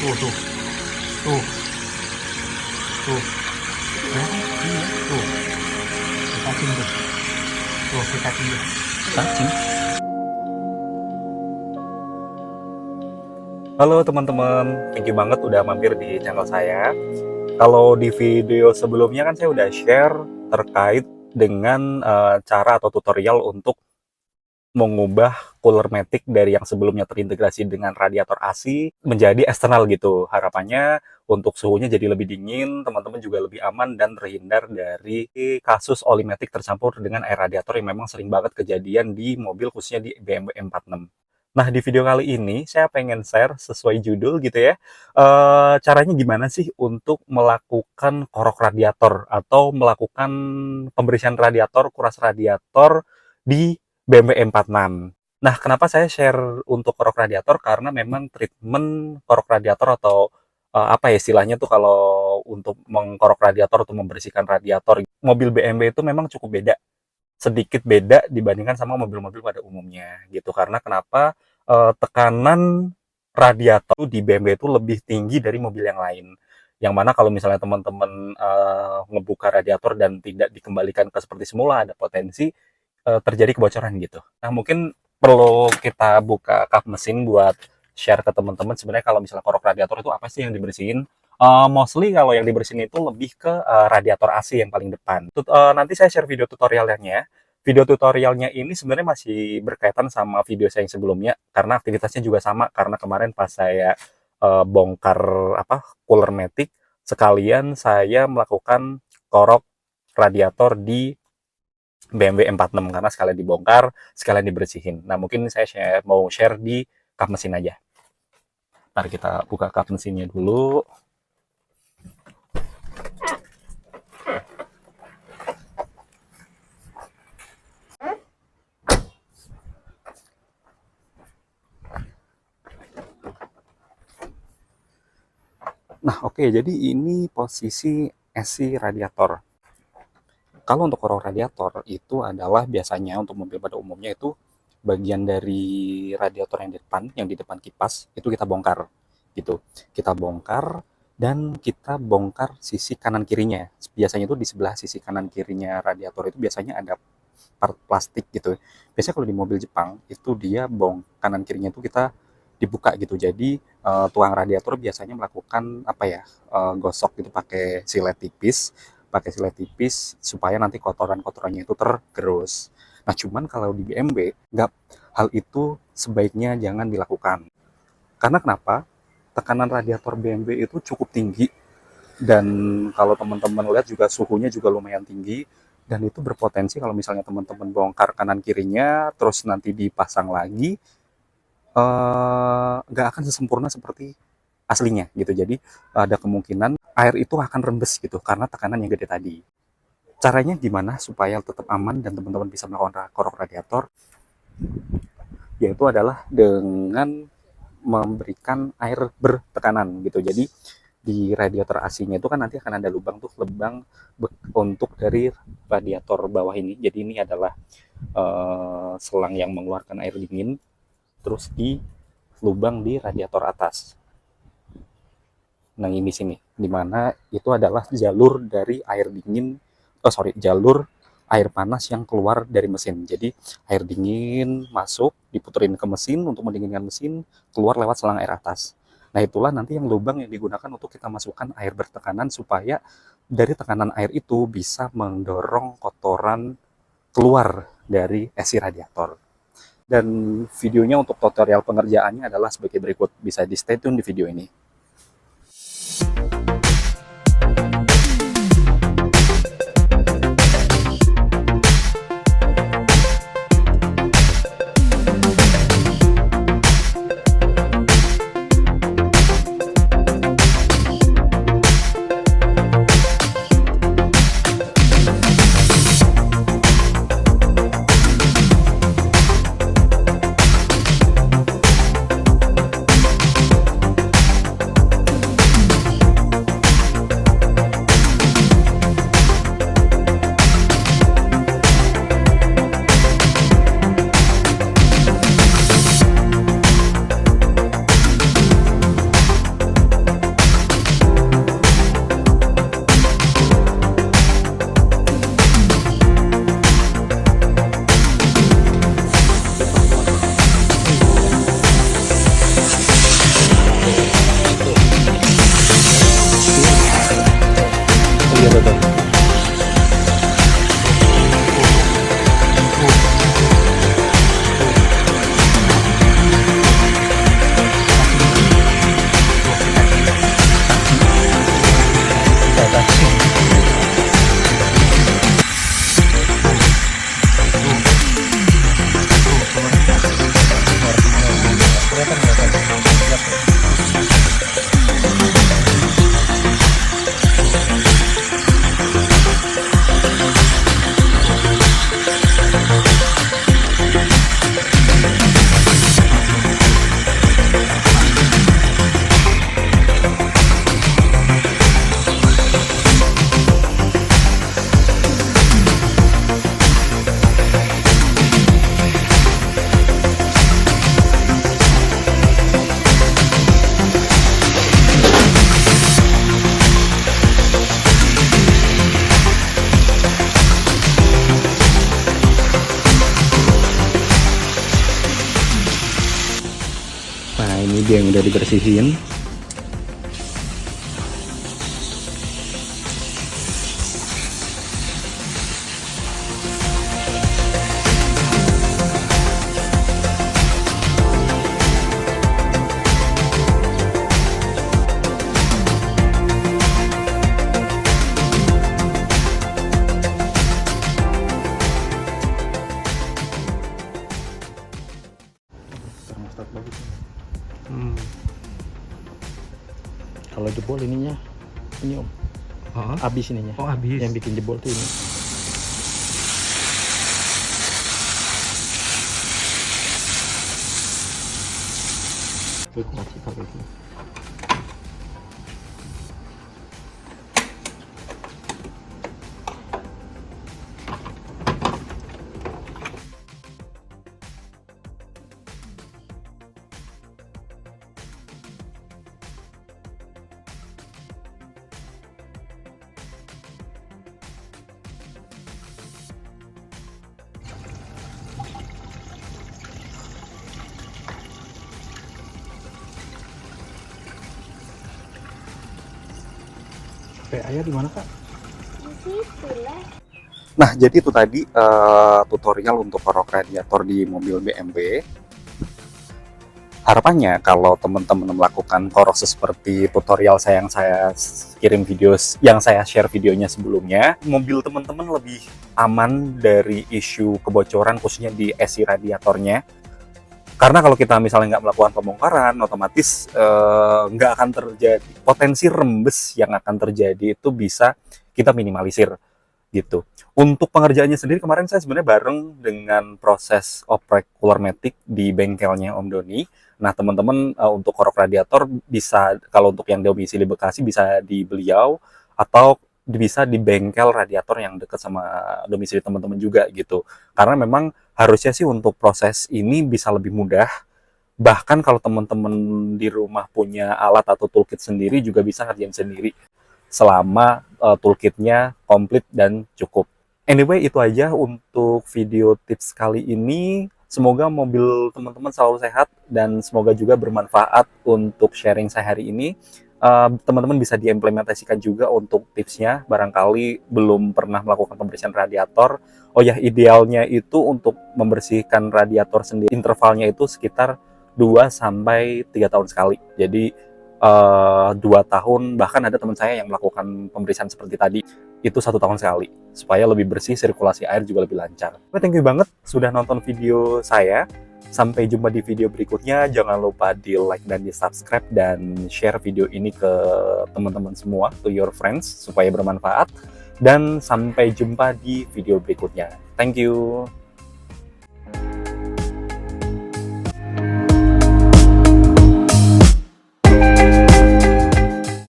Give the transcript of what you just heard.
Tuh, tuh, tuh, tuh. Ya, iya, tuh. Cacing tuh. Tuh, cacing tuh. Cacing. Halo teman-teman, thank you banget udah mampir di channel saya. Kalau di video sebelumnya kan saya udah share terkait dengan cara atau tutorial untuk mengubah cooler matic dari yang sebelumnya terintegrasi dengan radiator AC menjadi eksternal gitu. Harapannya untuk suhunya jadi lebih dingin, teman-teman juga lebih aman dan terhindar dari kasus oli matic tercampur dengan air radiator yang memang sering banget kejadian di mobil khususnya di BMW M46. Nah, di video kali ini saya pengen share sesuai judul gitu ya, caranya gimana sih untuk melakukan korok radiator atau melakukan pembersihan radiator, kuras radiator di BMW M46. Nah, kenapa saya share untuk korok radiator? Karena memang treatment korok radiator atau apa ya istilahnya tuh kalau untuk mengkorok radiator atau membersihkan radiator, mobil BMW itu memang cukup beda, sedikit beda dibandingkan sama mobil-mobil pada umumnya gitu. Karena kenapa tekanan radiator di BMW itu lebih tinggi dari mobil yang lain. Yang mana kalau misalnya teman-teman ngebuka radiator dan tidak dikembalikan ke seperti semula, ada potensi terjadi kebocoran gitu. Nah, mungkin perlu kita buka kap mesin buat share ke teman-teman sebenarnya kalau misalnya korok radiator itu apa sih yang dibersihin. Mostly kalau yang dibersihin itu lebih ke radiator AC yang paling depan. Nanti saya share video tutorialnya. Video tutorialnya ini sebenarnya masih berkaitan sama video saya yang sebelumnya karena aktivitasnya juga sama. Karena kemarin pas saya bongkar cooler matic, sekalian saya melakukan korok radiator di BMW M46 karena sekalian dibongkar, sekalian dibersihin. Nah, mungkin saya mau share di kap mesin aja. Ntar kita buka kap mesinnya dulu. Nah, oke, jadi ini posisi esi radiator. Kalau untuk korok radiator itu adalah biasanya untuk mobil pada umumnya itu bagian dari radiator yang di depan kipas itu kita bongkar gitu. Kita bongkar dan kita bongkar sisi kanan kirinya. Biasanya itu di sebelah sisi kanan kirinya radiator itu biasanya ada part plastik gitu. Biasanya kalau di mobil Jepang itu dia kanan kirinya itu kita dibuka gitu. Jadi tuang radiator biasanya melakukan gosok gitu pakai silet tipis supaya nanti kotoran-kotorannya itu tergerus. Nah, cuman kalau di BMW hal itu sebaiknya jangan dilakukan. Karena kenapa? Tekanan radiator BMW itu cukup tinggi dan kalau teman-teman lihat juga suhunya juga lumayan tinggi dan itu berpotensi kalau misalnya teman-teman bongkar kanan kirinya terus nanti dipasang lagi nggak akan sesempurna seperti aslinya gitu. Jadi ada kemungkinan air itu akan rembes gitu karena tekanan yang gede tadi. Caranya gimana supaya tetap aman dan teman-teman bisa melakukan korok radiator? Yaitu adalah dengan memberikan air bertekanan gitu. Jadi di radiator AC-nya itu kan nanti akan ada lubang untuk dari radiator bawah ini. Jadi ini adalah selang yang mengeluarkan air dingin, terus di lubang di radiator atas. Nah, ini sini, dimana itu adalah jalur dari jalur air panas yang keluar dari mesin. Jadi air dingin masuk, diputerin ke mesin untuk mendinginkan mesin, keluar lewat selang air atas. Nah, itulah nanti yang lubang yang digunakan untuk kita masukkan air bertekanan supaya dari tekanan air itu bisa mendorong kotoran keluar dari esi radiator. Dan videonya untuk tutorial pengerjaannya adalah sebagai berikut. Bisa di stay tune di video ini. gitu tuh. Nah, ini dia yang udah dibersihin. Termostat bagus. Kalau jebol ininya, ini om, habis ininya. Oh, habis. Yang bikin jebol tuh ini. Itu kuat sih kalau itu. Ayah di mana kak? Di situ lah. Nah, jadi itu tadi tutorial untuk kerok radiator di mobil BMW. Harapannya kalau teman-teman melakukan korok seperti tutorial yang saya kirim video, yang saya share videonya sebelumnya, mobil teman-teman lebih aman dari isu kebocoran khususnya di esi radiatornya. Karena kalau kita misalnya nggak melakukan pembongkaran, otomatis nggak akan terjadi potensi rembes yang akan terjadi itu bisa kita minimalisir gitu. Untuk pengerjaannya sendiri kemarin saya sebenarnya bareng dengan proses oprek cooler matic di bengkelnya Om Doni. Nah teman-teman untuk korok radiator bisa, kalau untuk yang domisili Bekasi bisa di beliau atau bisa di bengkel radiator yang dekat sama domisili teman-teman juga gitu. Karena memang harusnya sih untuk proses ini bisa lebih mudah. Bahkan kalau teman-teman di rumah punya alat atau toolkit sendiri juga bisa ngerjain sendiri selama toolkitnya komplit dan cukup. Anyway, itu aja untuk video tips kali ini. Semoga mobil teman-teman selalu sehat dan semoga juga bermanfaat untuk sharing saya hari ini. Teman-teman bisa diimplementasikan juga untuk tipsnya, barangkali belum pernah melakukan pembersihan radiator. Oh ya, idealnya itu untuk membersihkan radiator sendiri, intervalnya itu sekitar 2-3 tahun sekali. Jadi 2 tahun, bahkan ada teman saya yang melakukan pembersihan seperti tadi, itu 1 tahun sekali, supaya lebih bersih, sirkulasi air juga lebih lancar. Thank you banget sudah nonton video saya. Sampai jumpa di video berikutnya. Jangan lupa di like dan di subscribe dan share video ini ke teman-teman semua, to your friends, supaya bermanfaat. Dan sampai jumpa di video berikutnya. Thank you.